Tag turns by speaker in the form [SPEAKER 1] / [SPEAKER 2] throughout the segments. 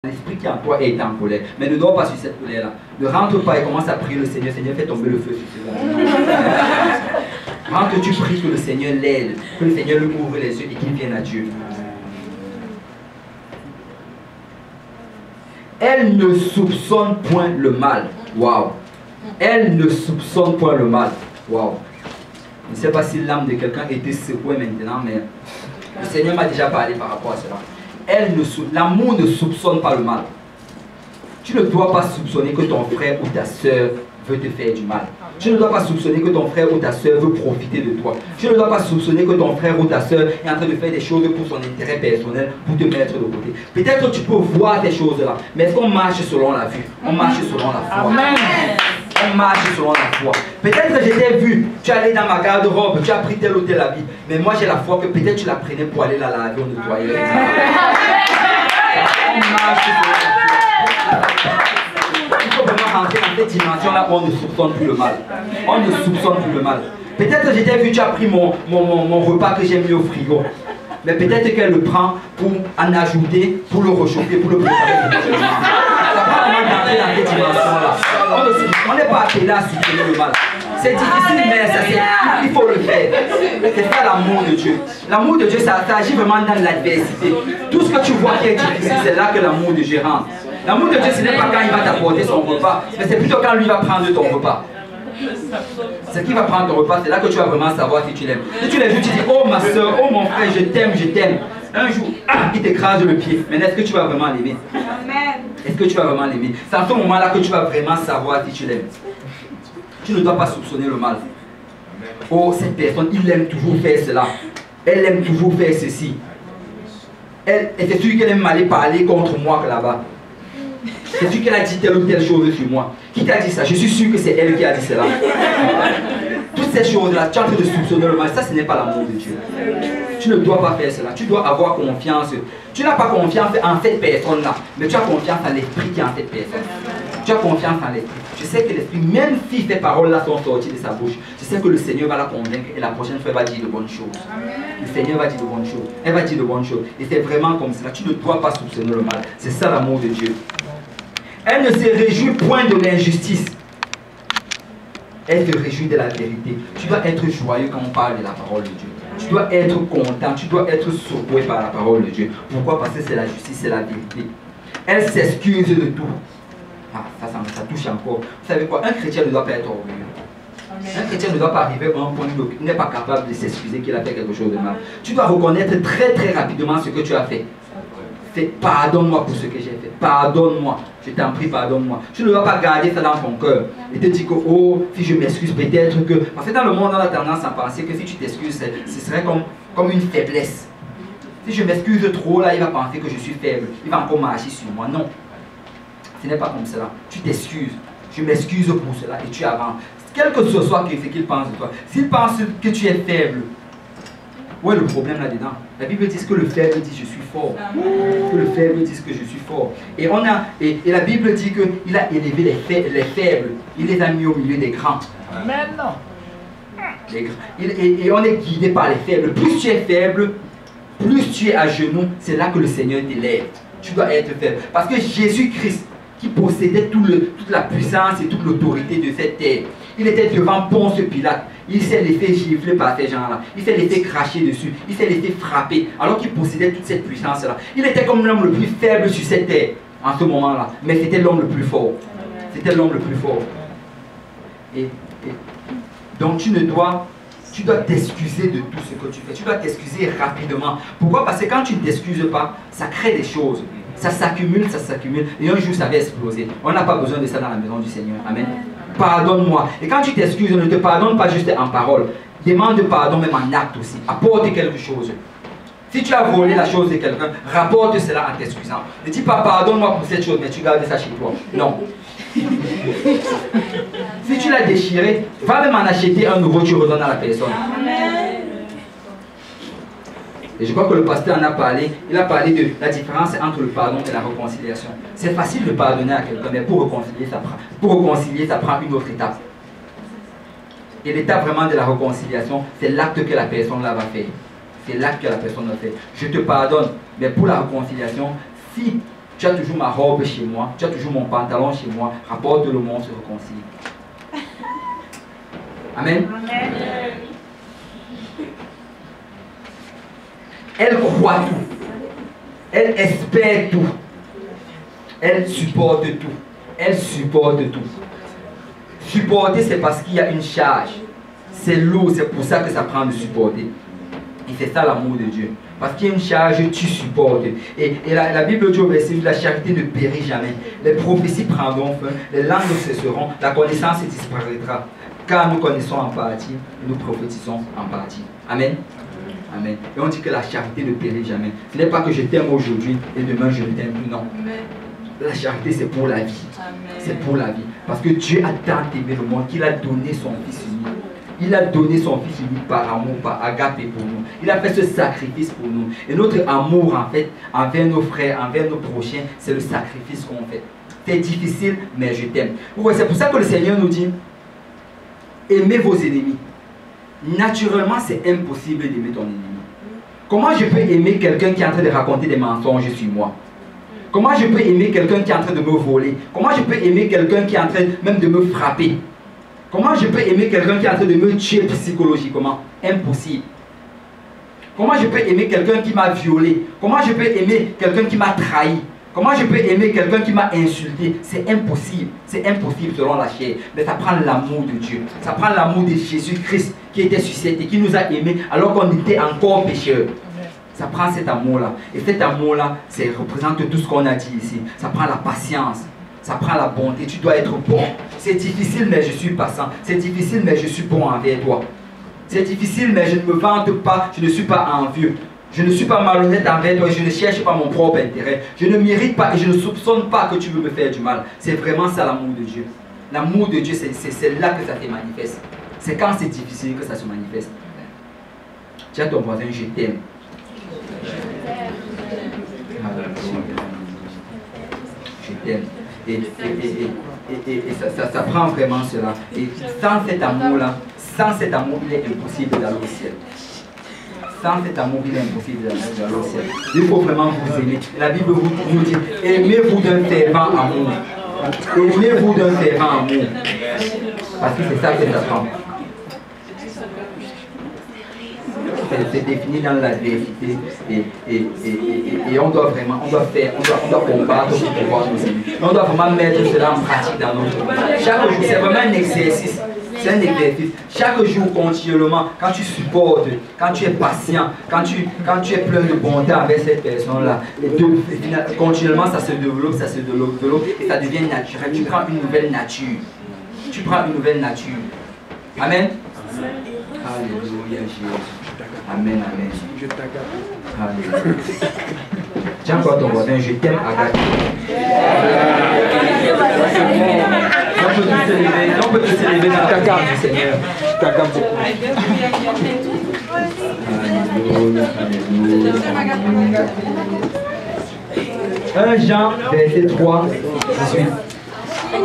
[SPEAKER 1] L'esprit qui est en toi est en colère. Mais ne dors pas sur cette colère-là. Ne rentre pas et commence à prier le Seigneur. Seigneur, fais tomber le feu sur ce rentre, tu pries que le Seigneur l'aide, que le Seigneur lui ouvre les yeux et qu'il vienne à Dieu. Elle ne soupçonne point le mal. Waouh. Elle ne soupçonne point le mal. Waouh. Je ne sais pas si l'âme de quelqu'un était secouée maintenant, mais le Seigneur m'a déjà parlé par rapport à cela. L'amour ne soupçonne pas le mal. Tu ne dois pas soupçonner que ton frère ou ta soeur veut te faire du mal. Tu ne dois pas soupçonner que ton frère ou ta soeur veut profiter de toi. Tu ne dois pas soupçonner que ton frère ou ta soeur est en train de faire des choses pour son intérêt personnel, pour te mettre de côté. Peut-être tu peux voir ces choses-là, mais est-ce qu'on marche selon la vue? On marche selon la foi. Amen. On marche selon la foi. Peut-être je t'ai vu, tu es allé dans ma garde-robe, tu as pris tel ou tel habit, mais moi j'ai la foi que peut-être tu la prenais pour aller la laver ou nettoyer. On marche selon la foi. Il faut vraiment rentrer dans cette dimension-là où on ne soupçonne plus le mal. On ne soupçonne plus le mal. Peut-être je t'ai vu, tu as pris mon repas que j'ai mis au frigo. Mais peut-être qu'elle le prend pour en ajouter, pour le réchauffer, pour le préparer. Ça prend vraiment d'entrer dans cette dimension-là. On n'est pas appelé à soupçonner le mal. C'est difficile, mais il faut le faire. C'est ça l'amour de Dieu. L'amour de Dieu, ça agit vraiment dans l'adversité. Tout ce que tu vois qui est difficile, c'est là que l'amour de Dieu rentre. L'amour de Dieu, ce n'est pas quand il va t'apporter son repas, mais c'est plutôt quand lui va prendre ton repas. C'est qui va prendre ton repas, c'est là que tu vas vraiment savoir si tu l'aimes. Si tu l'aimes, tu dis, oh ma soeur, oh mon frère, je t'aime, je t'aime. Un jour, il t'écrase le pied. Mais est-ce que tu vas vraiment l'aimer? Est-ce que tu vas vraiment l'aimer? C'est à ce moment-là que tu vas vraiment savoir si tu l'aimes. Tu ne dois pas soupçonner le mal. Oh, cette personne, il aime toujours faire cela. Elle aime toujours faire ceci. Et c'est sûr qu'elle aime aller parler contre moi là-bas. C'est sûr qu'elle a dit telle ou telle chose sur moi. Qui t'a dit ça? Je suis sûr que c'est elle qui a dit cela. Toutes ces choses-là, tu es en train de soupçonner le mal. Ça, ce n'est pas l'amour de Dieu. Tu ne dois pas faire cela. Tu dois avoir confiance. Tu n'as pas confiance en cette personne-là, mais tu as confiance en l'esprit qui est en cette personne. Tu as confiance en l'esprit. Je sais que l'esprit, même si ces paroles-là sont sorties de sa bouche, je sais que le Seigneur va la convaincre et la prochaine fois, il va dire de bonnes choses. Le Seigneur va dire de bonnes choses. Elle va dire de bonnes choses. Et c'est vraiment comme cela. Tu ne dois pas soupçonner le mal. C'est ça l'amour de Dieu. Elle ne se réjouit point de l'injustice. Elle se réjouit de la vérité. Tu dois être joyeux quand on parle de la parole de Dieu. Tu dois être content, tu dois être secoué par la parole de Dieu. Pourquoi? Parce que c'est la justice, c'est la vérité. Elle s'excuse de tout. Ah, ça touche encore. Vous savez quoi? Un chrétien ne doit pas être orgueilleux. Un chrétien ne doit pas arriver à un point où il n'est pas capable de s'excuser qu'il a fait quelque chose de mal. Tu dois reconnaître très très rapidement ce que tu as fait. Pardonne-moi pour ce que j'ai fait. Pardonne-moi. Je t'en prie, pardonne-moi. Tu ne dois pas garder ça dans ton cœur. Et te dire que, oh, si je m'excuse, peut-être que... Parce que dans le monde, on a tendance à penser que si tu t'excuses, ce serait comme une faiblesse. Si je m'excuse trop, là, il va penser que je suis faible. Il va encore marcher sur moi. Non. Ce n'est pas comme cela. Tu t'excuses. Je m'excuse pour cela et tu avances. Quel que ce soit ce qu'il pense de toi. S'il pense que tu es faible, où est le problème là-dedans? La Bible dit que le faible dit je suis fort. Que le faible dit que je suis fort. Et, la Bible dit qu'il a élevé les faibles. Il les a mis au milieu des grands.
[SPEAKER 2] Amen.
[SPEAKER 1] Et on est guidé par les faibles. Plus tu es faible, plus tu es à genoux, c'est là que le Seigneur t'élève. Tu dois être faible. Parce que Jésus-Christ, qui possédait toute la puissance et toute l'autorité de cette terre, il était devant Ponce Pilate. Il s'est laissé gifler par ces gens-là. Il s'est laissé cracher dessus. Il s'est laissé frapper. Alors qu'il possédait toute cette puissance-là. Il était comme l'homme le plus faible sur cette terre en ce moment-là. Mais c'était l'homme le plus fort. C'était l'homme le plus fort. Donc tu dois t'excuser de tout ce que tu fais. Tu dois t'excuser rapidement. Pourquoi? Parce que quand tu ne t'excuses pas, ça crée des choses. Ça s'accumule, et un jour ça va exploser. On n'a pas besoin de ça dans la maison du Seigneur. Amen. Pardonne-moi. Et quand tu t'excuses, ne te pardonne pas juste en parole. Demande pardon même en acte aussi. Apporte quelque chose. Si tu as volé la chose de quelqu'un, rapporte cela en t'excusant. Ne dis pas pardonne-moi pour cette chose, mais tu gardes ça chez toi. Non. Si tu l'as déchiré, va même en acheter un nouveau, tu redonnes à la personne. Amen. Et je crois que le pasteur en a parlé. Il a parlé de la différence entre le pardon et la réconciliation. C'est facile de pardonner à quelqu'un, mais pour réconcilier, ça prend une autre étape. Et l'étape vraiment de la réconciliation, c'est l'acte que la personne là va faire. C'est l'acte que la personne va faire. Je te pardonne, mais pour la réconciliation, si Tu as toujours ma robe chez moi, tu as toujours mon pantalon chez moi, rapporte-le-moi, on se réconcilie. Amen. Amen. Elle croit tout. Elle espère tout. Elle supporte tout. Elle supporte tout. Supporter, c'est parce qu'il y a une charge. C'est lourd, c'est pour ça que ça prend de supporter. Et c'est ça l'amour de Dieu. Parce qu'il y a une charge, tu supportes. Et la Bible dit au verset 8, la charité ne périt jamais. Les prophéties prendront fin, les langues cesseront, la connaissance disparaîtra. Car nous connaissons en partie, nous prophétisons en partie. Amen. Amen. Et on dit que la charité ne périt jamais. Ce n'est pas que je t'aime aujourd'hui et demain je ne t'aime plus, non. La charité, c'est pour la vie. C'est pour la vie. Parce que Dieu a tant aimé le monde qu'il a donné son Fils unique. Il a donné son Fils unique par amour, par agapé pour nous. Il a fait ce sacrifice pour nous. Et notre amour, en fait, envers nos frères, envers nos prochains, c'est le sacrifice qu'on fait. C'est difficile, mais je t'aime. C'est pour ça que le Seigneur nous dit, aimez vos ennemis. Naturellement, c'est impossible d'aimer ton ennemi. Comment je peux aimer quelqu'un qui est en train de raconter des mensonges sur moi? Comment je peux aimer quelqu'un qui est en train de me voler? Comment je peux aimer quelqu'un qui est en train même de me frapper? Comment je peux aimer quelqu'un qui est en train de me tuer psychologiquement? Impossible. Comment je peux aimer quelqu'un qui m'a violé? Comment je peux aimer quelqu'un qui m'a trahi? Comment je peux aimer quelqu'un qui m'a insulté? C'est impossible. C'est impossible selon la chair. Mais ça prend l'amour de Dieu. Ça prend l'amour de Jésus-Christ qui était sur cette terre, qui nous a aimés alors qu'on était encore pécheurs. Ça prend cet amour-là. Et cet amour-là, ça représente tout ce qu'on a dit ici. Ça prend la patience. Ça prend la bonté. Tu dois être bon. C'est difficile, mais je suis patient. C'est difficile, mais je suis bon envers toi. C'est difficile, mais je ne me vante pas. Je ne suis pas envieux. Je ne suis pas malhonnête envers toi. Je ne cherche pas mon propre intérêt. Je ne mérite pas et je ne soupçonne pas que tu veux me faire du mal. C'est vraiment ça l'amour de Dieu. L'amour de Dieu, c'est là que ça se manifeste. C'est quand c'est difficile que ça se manifeste. Dis à ton voisin, je t'aime. Je t'aime. Et ça prend vraiment cela. Et sans cet amour-là, il est impossible d'aller au ciel. Sans cet amour, il est impossible d'aller au ciel. Il faut vraiment vous aimer. La Bible vous dit, aimez-vous d'un fervent amour. Aimez-vous d'un fervent amour. Parce que c'est ça que ça prend. C'est défini dans l'adversité et on doit vraiment, on doit combattre pour pouvoir nous aimer. On doit vraiment mettre cela en pratique dans notre vie. Chaque jour, c'est vraiment un exercice. C'est un exercice. Chaque jour, continuellement, quand tu supportes, quand tu es patient, quand tu es plein de bonté avec cette personne-là, continuellement, ça se développe et ça devient naturel. Tu prends une nouvelle nature. Tu prends une nouvelle nature. Amen. Alléluia, Jésus. Amen, amen. Je t'agape. Tiens quoi ton voisin, je t'aime agape. On peut te célébrer dans ta gamme du Seigneur. Je t'agape beaucoup. Alléluia. 1 Jean, verset 3, 18.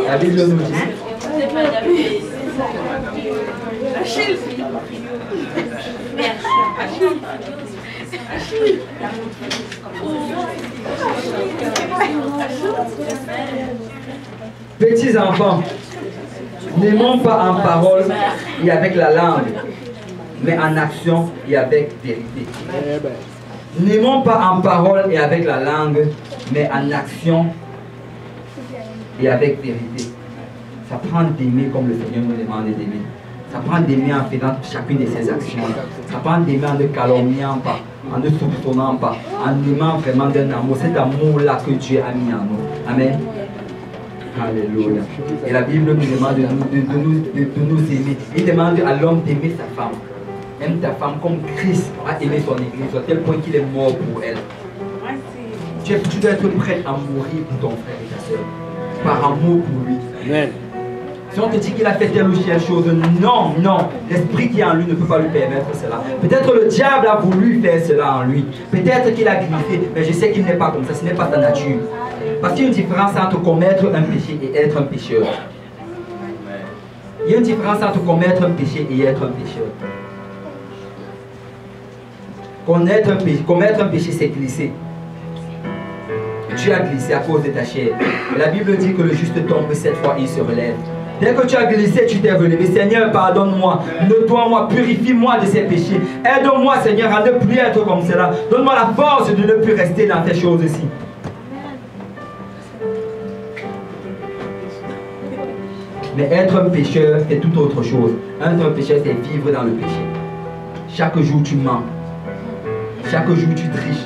[SPEAKER 1] La Bible nous dit. Achille. Petits enfants, n'aimons pas en parole et avec la langue, mais en action et avec vérité. N'aimons pas en parole et avec la langue, mais en action et avec vérité. Ça prend d'aimer comme le Seigneur nous demande d'aimer. Ça prend d'aimer en faisant chacune de ses actions. Ça prend d'aimer en ne calomniant pas, en ne soupçonnant pas, en aimant vraiment d'un amour. Cet amour-là que Dieu a mis en nous. Amen. Alléluia. Et la Bible nous demande de nous aimer. Il demande à l'homme d'aimer sa femme. Aime ta femme comme Christ a aimé son église, à tel point qu'il est mort pour elle. Tu dois être prêt à mourir pour ton frère et ta soeur. Par amour pour lui. Amen. Si on te dit qu'il a fait telle ou telle chose, non, non. L'esprit qui est en lui ne peut pas lui permettre cela. Peut-être le diable a voulu faire cela en lui. Peut-être qu'il a griffé, mais je sais qu'il n'est pas comme ça. Ce n'est pas sa nature. Parce qu'il y a une différence entre commettre un péché et être un pécheur. Il y a une différence entre commettre un péché et être un pécheur. Commettre un péché, c'est glisser. tu as glissé à cause de ta chair. La Bible dit que le juste tombe 7 fois, il se relève. Dès que tu as glissé, tu t'es relevé. Seigneur, pardonne-moi, nettoie-moi, purifie-moi de ces péchés. Aide-moi, Seigneur, à ne plus être comme cela. Donne-moi la force de ne plus rester dans ces choses-ci. Mais être un pécheur, c'est tout autre chose. Être un pécheur, c'est vivre dans le péché. Chaque jour, tu mens. Chaque jour, tu triches.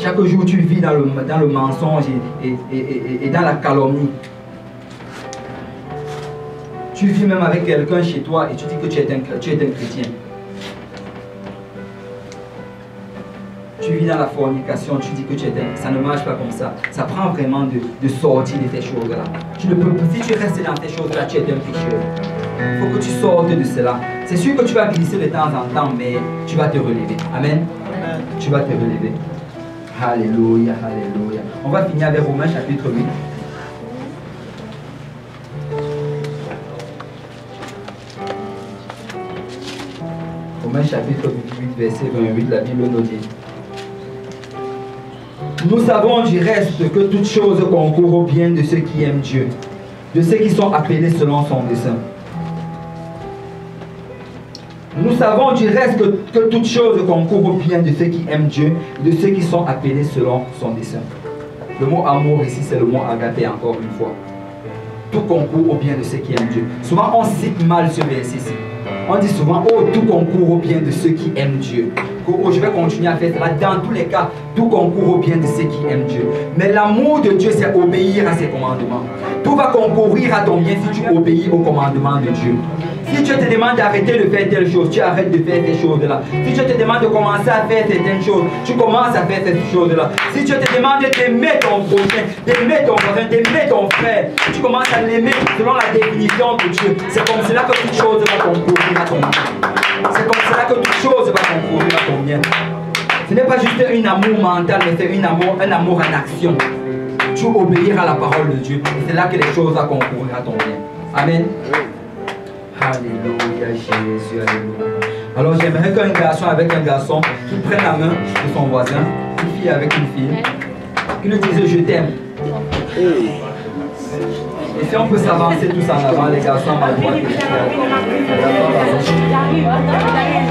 [SPEAKER 1] Chaque jour, tu vis dans le mensonge et dans la calomnie. Tu vis même avec quelqu'un chez toi et tu dis que tu es un chrétien. Tu vis dans la fornication, tu dis que ça ne marche pas comme ça. Ça prend vraiment de sortir de ces choses-là. Tu ne peux, si tu restes dans ces choses-là, tu es un pécheur. Il faut que tu sortes de cela. C'est sûr que tu vas glisser de temps en temps, mais tu vas te relever. Amen. Tu vas te relever. Alléluia, alléluia. On va finir avec Romains chapitre 8. Romains chapitre 8, verset 28, la Bible nous dit: nous savons du reste que toutes choses concourent au bien de ceux qui aiment Dieu, de ceux qui sont appelés selon son dessein. Nous savons du reste que toutes choses concourent au bien de ceux qui aiment Dieu, de ceux qui sont appelés selon son dessein. Le mot amour ici, c'est le mot agapé encore une fois. Tout concourt au bien de ceux qui aiment Dieu. Souvent, on cite mal ce verset-ci. On dit souvent, oh, tout concourt au bien de ceux qui aiment Dieu. Oh, je vais continuer à faire cela. Dans tous les cas, tout concourt au bien de ceux qui aiment Dieu. Mais l'amour de Dieu, c'est obéir à ses commandements. Tout va concourir à ton bien si tu obéis aux commandements de Dieu. Si Dieu te demande d'arrêter de faire telle chose, tu arrêtes de faire ces choses-là. Si Dieu te demande de commencer à faire certaines choses, tu commences à faire ces choses-là. Si Dieu te demande d'aimer ton prochain, d'aimer ton voisin, d'aimer ton frère, tu commences à l'aimer selon la définition de Dieu. C'est comme cela que toute chose va concourir à ton bien. C'est comme cela que toute chose va concourir à ton bien. Ce n'est pas juste un amour mental, mais c'est un amour en action. Tu obéir à la parole de Dieu. Et c'est là que les choses vont concourir à ton bien. Amen. Alléluia, Jésus, alléluia. Alors j'aimerais qu'un garçon avec un garçon qui prenne la main de son voisin, une fille avec une fille, qui lui dise je t'aime. Et si on peut s'avancer tous en avant, les garçons à droite et les filles à droite.